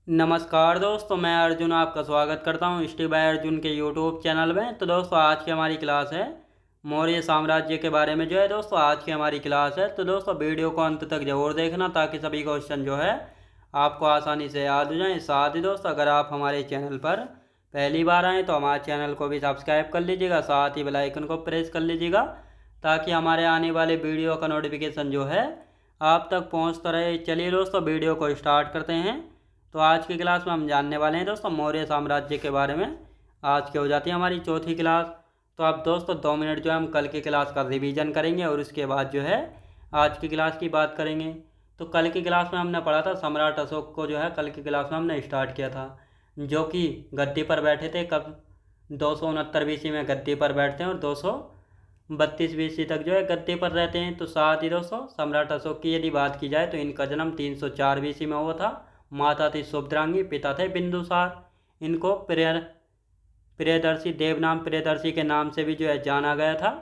नमस्कार दोस्तों, मैं अर्जुन आपका स्वागत करता हूँ हिस्ट्री बाय अर्जुन के यूट्यूब चैनल में। तो दोस्तों आज की हमारी क्लास है मौर्य साम्राज्य के बारे में। जो है दोस्तों आज की हमारी क्लास है, तो दोस्तों वीडियो को अंत तक जरूर देखना ताकि सभी क्वेश्चन जो है आपको आसानी से याद हो जाएं। साथ ही दोस्तों अगर आप हमारे चैनल पर पहली बार आएँ तो हमारे चैनल को भी सब्सक्राइब कर लीजिएगा, साथ ही बेल आइकन को प्रेस कर लीजिएगा ताकि हमारे आने वाले वीडियो का नोटिफिकेशन जो है आप तक पहुँचता रहे। चलिए दोस्तों वीडियो को स्टार्ट करते हैं। तो आज की क्लास में हम जानने वाले हैं दोस्तों मौर्य साम्राज्य के बारे में। आज की हो जाती है हमारी चौथी क्लास। तो अब दोस्तों 2 मिनट जो है हम कल की क्लास का रिवीजन करेंगे और उसके बाद जो है आज की क्लास की बात करेंगे। तो कल की क्लास में हमने पढ़ा था सम्राट अशोक को, जो है कल की क्लास में हमने स्टार्ट किया था, जो कि गद्दी पर बैठे थे। कब 269 बीसी में गद्दी पर बैठते हैं और 232 बीसी तक जो है गद्दी पर रहते हैं। तो साथ ही दोस्तों सम्राट अशोक की यदि बात की जाए तो इनका जन्म 304 बीसी में हुआ था। माता थी सुभद्रांगी, पिता थे बिंदुसार। इनको प्रियदर्शी देवनाम प्रियदर्शी के नाम से भी जो है जाना गया था।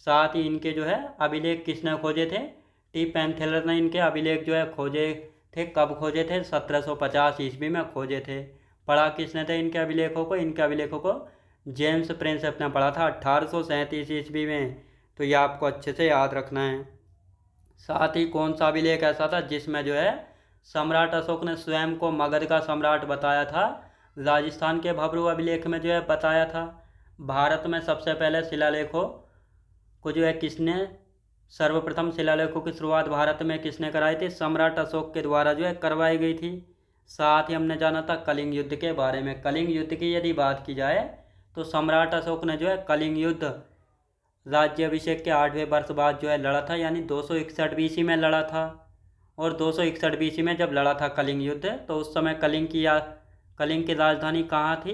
साथ ही इनके जो है अभिलेख किसने खोजे थे? टी पैंथेलर ने इनके अभिलेख जो है खोजे थे। कब खोजे थे? 1750 ईस्वी में खोजे थे। पढ़ा किसने थे इनके अभिलेखों को? इनके अभिलेखों को जेम्स प्रिंसेप ने पढ़ा था 1837 ईस्वी में। तो ये आपको अच्छे से याद रखना है। साथ ही कौन सा अभिलेख ऐसा था जिसमें जो है सम्राट अशोक ने स्वयं को मगध का सम्राट बताया था? राजस्थान के भब्रू अभिलेख में जो है बताया था। भारत में सबसे पहले शिलालेखों को जो है किसने सर्वप्रथम शिलालेखों की शुरुआत भारत में किसने कराई थी? सम्राट अशोक के द्वारा जो है करवाई गई थी। साथ ही हमने जाना था कलिंग युद्ध के बारे में। कलिंग युद्ध की यदि बात की जाए तो सम्राट अशोक ने जो है कलिंग युद्ध राज्याभिषेक के 8वें वर्ष बाद जो है लड़ा था, यानी 261 बीसी में लड़ा था। और 261 बीसी में जब लड़ा था कलिंग युद्ध तो उस समय कलिंग की राजधानी कहाँ थी?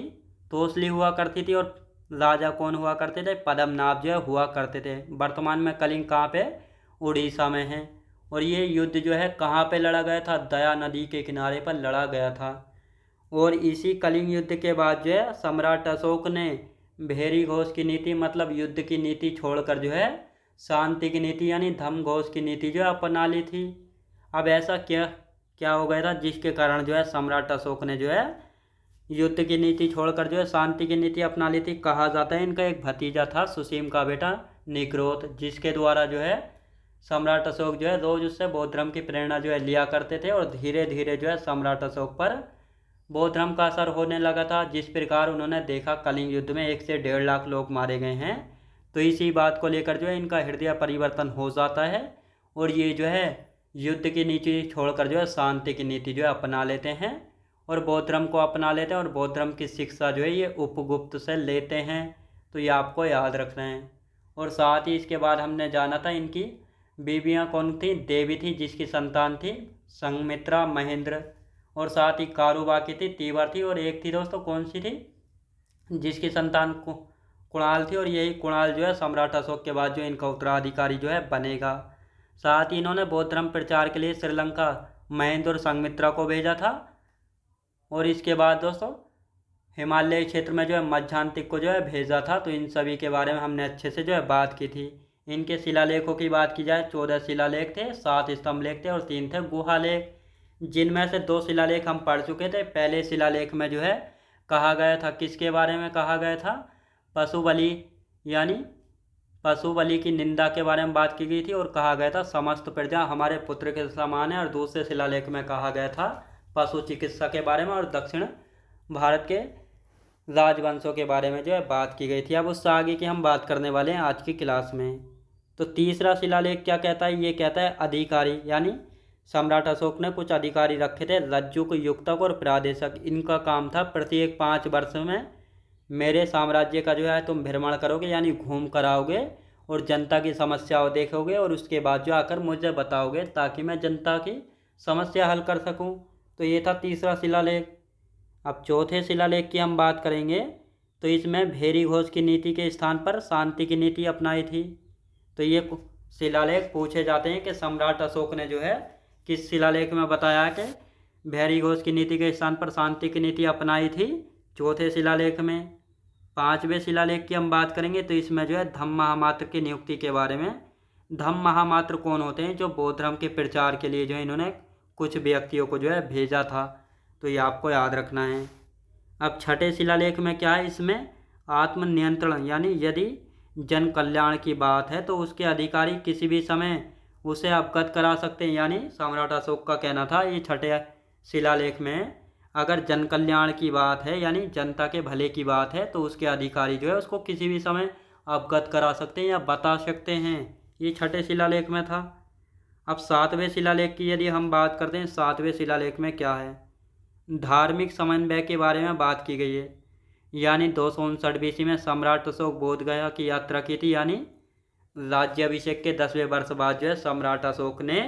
तोसली हुआ करती थी। और राजा कौन हुआ करते थे? पद्मनाभ जो है हुआ करते थे। वर्तमान में कलिंग कहाँ पे? उड़ीसा में है। और ये युद्ध जो है कहाँ पे लड़ा गया था? दया नदी के किनारे पर लड़ा गया था। और इसी कलिंग युद्ध के बाद जो है सम्राट अशोक ने भेरी घोष की नीति, मतलब युद्ध की नीति छोड़कर जो है शांति की नीति यानी धम्म घोष की नीति जो है अपना ली थी। अब ऐसा क्या क्या हो गया था जिसके कारण जो है सम्राट अशोक ने जो है युद्ध की नीति छोड़कर जो है शांति की नीति अपना ली थी? कहा जाता है इनका एक भतीजा था सुसीम का बेटा निग्रोध, जिसके द्वारा जो है सम्राट अशोक जो है रोज उससे बौद्ध धर्म की प्रेरणा जो है लिया करते थे। और धीरे धीरे जो है सम्राट अशोक पर बौद्ध धर्म का असर होने लगा था। जिस प्रकार उन्होंने देखा कलिंग युद्ध में 1 से 1.5 लाख लोग मारे गए हैं, तो इसी बात को लेकर जो है इनका हृदय परिवर्तन हो जाता है और ये जो है युद्ध की नीति छोड़कर जो है शांति की नीति जो है अपना लेते हैं और बौद्ध धर्म को अपना लेते हैं। और बौद्ध धर्म की शिक्षा जो है ये उपगुप्त से लेते हैं। तो ये आपको याद रखना है। और साथ ही इसके बाद हमने जाना था इनकी बीवियाँ कौन थी? देवी थी, जिसकी संतान थी संघमित्रा, महेंद्र। और साथ ही कारुबाकी थी, तीवर थी। और एक थी दोस्तों कौन सी थी? जिसकी संतान कुणाल थी। और यही कुणाल जो है सम्राट अशोक के बाद जो इनका उत्तराधिकारी जो है बनेगा। साथ ही इन्होंने बौद्ध धर्म प्रचार के लिए श्रीलंका महेंद्र और संघमित्रा को भेजा था। और इसके बाद दोस्तों हिमालय क्षेत्र में जो है मध्यांतिक को जो है भेजा था। तो इन सभी के बारे में हमने अच्छे से जो है बात की थी। इनके शिलालेखों की बात की जाए 14 शिलालेख थे, 7 स्तंभलेख थे और 3 थे गुहालेख, जिनमें से 2 शिलालेख हम पढ़ चुके थे। पहले शिलालेख में जो है कहा गया था, किसके बारे में कहा गया था? पशु बलि, यानी पशु बलि की निंदा के बारे में बात की गई थी। और कहा गया था समस्त प्रजा हमारे पुत्र के समान है। और दूसरे शिलालेख में कहा गया था पशु चिकित्सा के बारे में और दक्षिण भारत के राजवंशों के बारे में जो है बात की गई थी। अब उससे आगे की हम बात करने वाले हैं आज की क्लास में। तो तीसरा शिलालेख क्या कहता है? ये कहता है अधिकारी, यानी सम्राट अशोक ने कुछ अधिकारी रखे थे, रज्जुक, युक्तक और प्रादेशक। इनका काम था प्रत्येक 5 वर्ष में मेरे साम्राज्य का जो है तुम भ्रमण करोगे, यानी घूम कर आओगे और जनता की समस्याओं देखोगे और उसके बाद जो आकर मुझे बताओगे ताकि मैं जनता की समस्या हल कर सकूं। तो ये था तीसरा शिलालेख। अब चौथे शिलालेख की हम बात करेंगे। तो इसमें भेरी घोष की नीति के स्थान पर शांति की नीति अपनाई थी। तो ये शिलालेख पूछे जाते हैं कि सम्राट अशोक ने जो है किस शिलालेख में बताया कि भेरी घोष की नीति के स्थान पर शांति की नीति अपनाई थी? चौथे शिलालेख में। 5वें शिलालेख की हम बात करेंगे। तो इसमें जो है धम्म महामात्र की नियुक्ति के बारे में। धम्म महामात्र कौन होते हैं? जो बौद्ध धर्म के प्रचार के लिए जो है इन्होंने कुछ व्यक्तियों को जो है भेजा था। तो ये आपको याद रखना है। अब छठे शिलालेख में क्या है, इसमें आत्मनियंत्रण यानी यदि जन कल्याण की बात है तो उसके अधिकारी किसी भी समय उसे अवगत करा सकते हैं। यानी सम्राट अशोक का कहना था ये छठे शिलालेख में, अगर जन कल्याण की बात है यानी जनता के भले की बात है तो उसके अधिकारी जो है उसको किसी भी समय अवगत करा सकते हैं या बता सकते हैं। ये छठे शिलालेख में था। अब सातवें शिलालेख की यदि हम बात करते हैं, सातवें शिलालेख में क्या है, धार्मिक समन्वय के बारे में बात की गई है। यानी 259 BC में सम्राट अशोक बोध गया की यात्रा की थी। यानी राज्याभिषेक के 10वें वर्ष बाद जो है सम्राट अशोक ने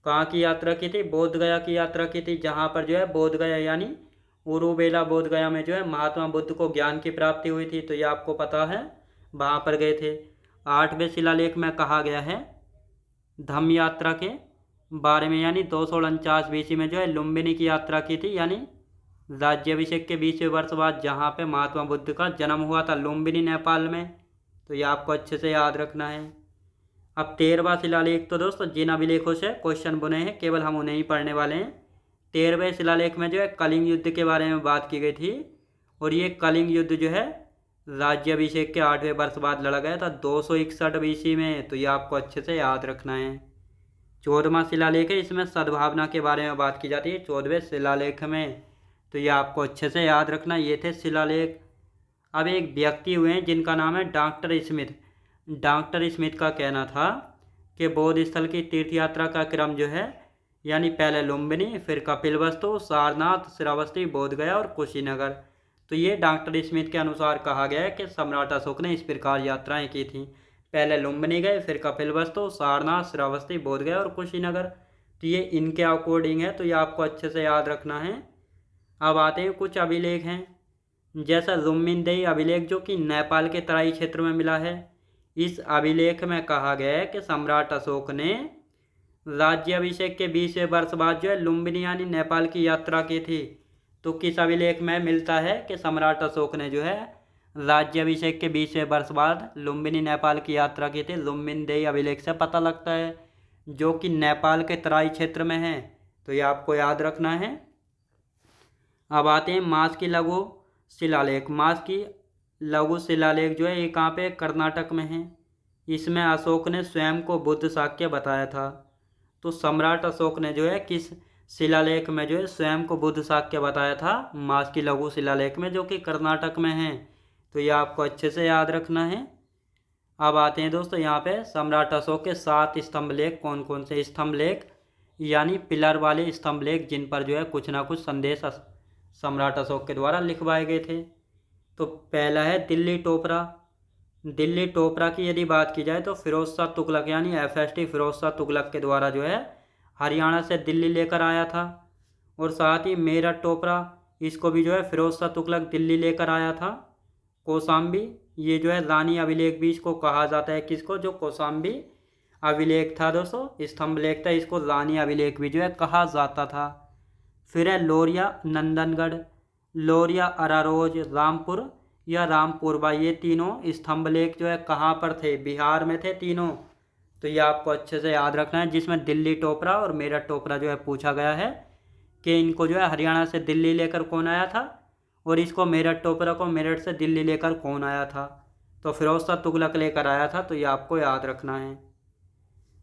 कहाँ की यात्रा की थी, बोध गया की यात्रा की थी, जहाँ पर जो है बोध गया यानी उरुबेला बोध गया में जो है महात्मा बुद्ध को ज्ञान की प्राप्ति हुई थी। तो ये आपको पता है, वहाँ पर गए थे। आठवें शिलालेख में कहा गया है धम्म यात्रा के बारे में। यानी 249 BC में जो है लुम्बिनी की यात्रा की थी। यानी राज्याभिषेक के 20वें वर्ष बाद जहाँ पे महात्मा बुद्ध का जन्म हुआ था, लुम्बिनी नेपाल में। तो ये आपको अच्छे से याद रखना है। अब 13वां शिलालेख, तो दोस्तों जिन अभिलेखों से क्वेश्चन बने हैं केवल हम उन्हें ही पढ़ने वाले हैं। 13वें शिलालेख में जो है कलिंग युद्ध के बारे में बात की गई थी, और ये कलिंग युद्ध जो है राज्याभिषेक के 8वें वर्ष बाद लड़ा गया था 261 BC में। तो ये आपको अच्छे से याद रखना है। 14वां शिलालेख है, इसमें सद्भावना के बारे में बात की जाती है 14वें शिलालेख में। तो ये आपको अच्छे से याद रखना। ये थे शिलालेख। अब एक व्यक्ति हुए हैं जिनका नाम है डॉक्टर स्मिथ। डॉक्टर स्मिथ का कहना था कि बौद्ध स्थल की तीर्थ यात्रा का क्रम जो है, यानी पहले लुम्बिनी, फिर कपिलवस्तु, सारनाथ, श्रावस्ती, बोधगया और कुशीनगर। तो ये डॉक्टर स्मिथ के अनुसार कहा गया है कि सम्राट अशोक ने इस प्रकार यात्राएं की थी। पहले लुम्बिनी गए, फिर कपिलवस्तु, सारनाथ, श्रावस्ती, बोधगया और कुशीनगर। तो ये इनके अकॉर्डिंग है, तो ये आपको अच्छे से याद रखना है। अब आते हैं कुछ अभिलेख हैं, जैसा जुम्मिनदेई अभिलेख जो कि नेपाल के तराई क्षेत्र में मिला है। इस अभिलेख में कहा गया है कि सम्राट अशोक ने राज्याभिषेक के 20वें वर्ष बाद जो है लुम्बिनी यानी नेपाल की यात्रा की थी। तो किस अभिलेख में मिलता है कि सम्राट अशोक ने जो है राज्याभिषेक के 20वें वर्ष बाद लुम्बिनी नेपाल की यात्रा की थी। जुम्मिनदेई अभिलेख से पता लगता है, जो कि नेपाल के तराई क्षेत्र में है। तो ये आपको याद रखना है। अब आते हैं मास की लघु शिलालेख। मास की लघु शिलालेख जो है ये कहाँ पे, कर्नाटक में है। इसमें अशोक ने स्वयं को बुद्ध शाक्य बताया था। तो सम्राट अशोक ने जो है किस शिलालेख में जो है स्वयं को बुद्ध शाक्य बताया था, मास की लघु शिलालेख में, जो कि कर्नाटक में है। तो ये आपको अच्छे से याद रखना है। अब आते हैं दोस्तों यहाँ पे सम्राट अशोक के 7 स्तंभ लेख कौन कौन से स्तंभ लेख, यानी पिलर वाले स्तंभ लेख, जिन पर जो है कुछ ना कुछ संदेश सम्राट अशोक के द्वारा लिखवाए गए थे। तो पहला है दिल्ली टोपरा। दिल्ली टोपरा की यदि बात की जाए तो फिरोज शाह तुगलक यानी FST फिरोज शाह तुगलक के द्वारा जो है हरियाणा से दिल्ली लेकर आया था। और साथ ही मेरठ टोपरा, इसको भी जो है फिरोज शाह तुगलक दिल्ली लेकर आया था। कौशाम्बी, ये जो है रानी अभिलेख भी इसको कहा जाता है, किसको, जो कौशाम्बी अभिलेख था दोस्तों, स्तंभ लेख था, इसको रानी अभिलेख भी जो है कहा जाता था। फिर है लोरिया नंदनगढ़, लोरिया अरारोज, रामपुर या रामपुरबा, ये तीनों स्तंभ लेख जो है कहाँ पर थे, बिहार में थे तीनों। तो ये आपको अच्छे से याद रखना है, जिसमें दिल्ली टोपरा और मेरठ टोपरा जो है पूछा गया है कि इनको जो है हरियाणा से दिल्ली लेकर कौन आया था, और इसको मेरठ टोपरा को मेरठ से दिल्ली लेकर कौन आया था। तो फिरोज शाह तुगलक लेकर आया था। तो ये आपको याद रखना है।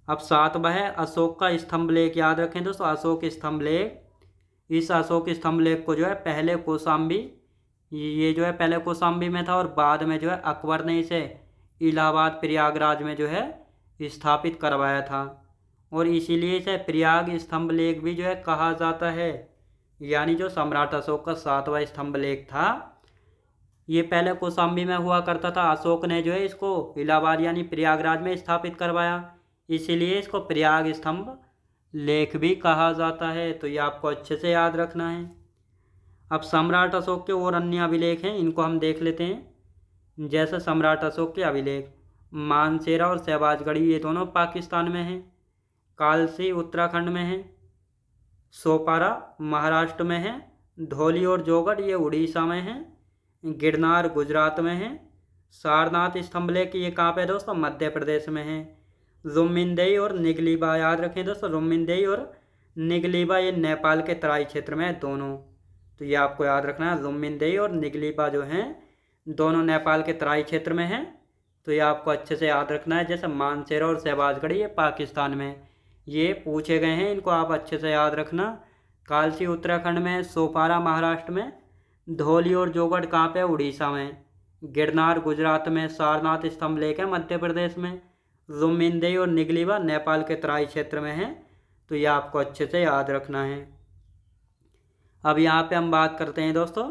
अब 7वां है अशोक का स्तंभ लेख। याद रखें दोस्तों, अशोक स्तंभ लेख। इस अशोक स्तंभ लेख को जो है पहले कौशाम्बी, ये जो है पहले कौशाम्बी में था और बाद में जो है अकबर ने इसे इलाहाबाद प्रयागराज में जो है स्थापित करवाया था, और इसीलिए इसे प्रयाग स्तंभ लेख भी जो है कहा जाता है। यानी जो सम्राट अशोक का 7वां स्तंभ लेख था, ये पहले कौशाम्बी में हुआ करता था। अशोक ने जो है इसको इलाहाबाद यानी प्रयागराज में स्थापित करवाया, इसीलिए इसको प्रयाग स्तंभ लेख भी कहा जाता है। तो ये आपको अच्छे से याद रखना है। अब सम्राट अशोक के और अन्य अभिलेख हैं, इनको हम देख लेते हैं। जैसे सम्राट अशोक के अभिलेख, मानसेरा और शहबाजगढ़ी ये दोनों पाकिस्तान में हैं। कालसी उत्तराखंड में है। सोपारा महाराष्ट्र में है। धौली और जोगढ़ ये उड़ीसा में है। गिरनार गुजरात में है। सारनाथ स्तंभ लेख ये कहाँ पे दोस्तों, मध्य प्रदेश में है। जुम्मिनदेई और निगलीबा, याद रखें दोस्तों, जुम्मिनदेई और निगलीबा ये नेपाल के तराई क्षेत्र में है दोनों। तो ये आपको याद रखना है, ज़ुमबिंदेई और निगलीबा जो हैं दोनों नेपाल के तराई क्षेत्र में हैं। तो ये आपको अच्छे से याद रखना है। जैसे मानसेरा और शहबाजगढ़ी ये पाकिस्तान में, ये पूछे गए हैं, इनको आप अच्छे से याद रखना। कालसी उत्तराखंड में, सोपारा महाराष्ट्र में, धौली और जोगढ़ कहाँ पे, उड़ीसा में, गिरनार गुजरात में, सारनाथ स्तंभ लेक है मध्य प्रदेश में, ज़ुमबिंदेई और निगलीबा नेपाल के तराई क्षेत्र में है। तो ये आपको अच्छे से याद रखना है। अब यहाँ पे हम बात करते हैं दोस्तों,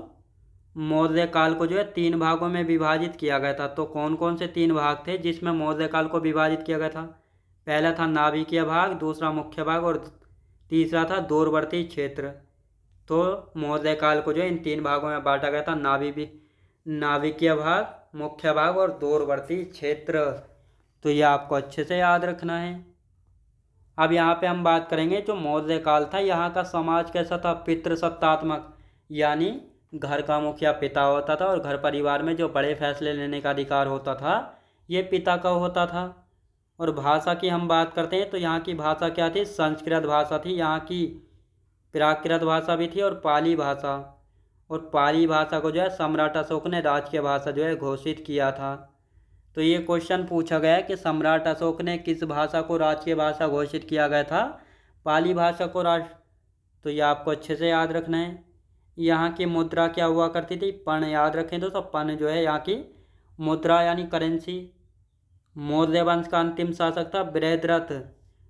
मौर्य काल को जो है 3 भागों में विभाजित किया गया था। तो कौन कौन से 3 भाग थे जिसमें मौर्य काल को विभाजित किया गया था? पहला था नाभिकीय भाग, दूसरा मुख्य भाग और तीसरा था दूरवर्ती क्षेत्र। तो मौर्य काल को जो है इन 3 भागों में बांटा गया था, नाभिकीय भाग, मुख्य भाग और दूरवर्ती क्षेत्र। तो ये आपको अच्छे से याद रखना है। अब यहाँ पे हम बात करेंगे जो मौर्य काल था, यहाँ का समाज कैसा था? पितृसत्तात्मक, यानी घर का मुखिया पिता होता था और घर परिवार में जो बड़े फैसले लेने का अधिकार होता था ये पिता का होता था। और भाषा की हम बात करते हैं तो यहाँ की भाषा क्या थी? संस्कृत भाषा थी। यहाँ की प्राकृत भाषा भी थी और पाली भाषा। और पाली भाषा को जो है सम्राट अशोक ने राजकीय भाषा जो है घोषित किया था। तो ये क्वेश्चन पूछा गया है कि सम्राट अशोक ने किस भाषा को राजकीय भाषा घोषित किया गया था? पाली भाषा को राष्ट्र। तो ये आपको अच्छे से याद रखना है। यहाँ की मुद्रा क्या हुआ करती थी? पण। याद रखें दोस्तों, पण जो है यहाँ की मुद्रा यानी करेंसी। मौर्य वंश का अंतिम शासक था बृहद्रथ,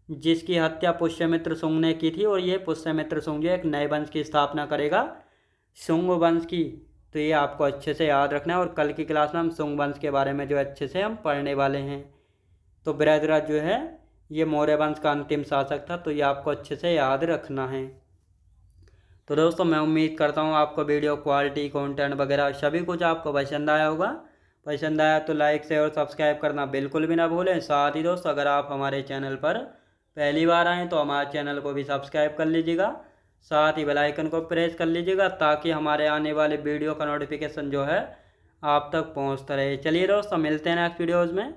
जिसकी हत्या पुष्यमित्र शुंग ने की थी। और ये पुष्यमित्र शुंग जो एक नए वंश की स्थापना करेगा, शुंग वंश की। तो ये आपको अच्छे से याद रखना है। और कल की क्लास में हम शुंग वंश के बारे में जो अच्छे से हम पढ़ने वाले हैं। तो बृहद्रथ जो है ये मौर्य वंश का अंतिम शासक था। तो ये आपको अच्छे से याद रखना है। तो दोस्तों मैं उम्मीद करता हूँ आपको वीडियो क्वालिटी, कंटेंट वगैरह सभी कुछ आपको पसंद आया होगा। पसंद आया तो लाइक शेयर और सब्सक्राइब करना बिल्कुल भी ना भूलें। साथ ही दोस्तों अगर आप हमारे चैनल पर पहली बार आएँ तो हमारे चैनल को भी सब्सक्राइब कर लीजिएगा। साथ ही बेल आइकन को प्रेस कर लीजिएगा ताकि हमारे आने वाले वीडियो का नोटिफिकेशन जो है आप तक पहुँचता रहे। चलिए दोस्तों मिलते हैं नेक्स्ट वीडियोज़ में।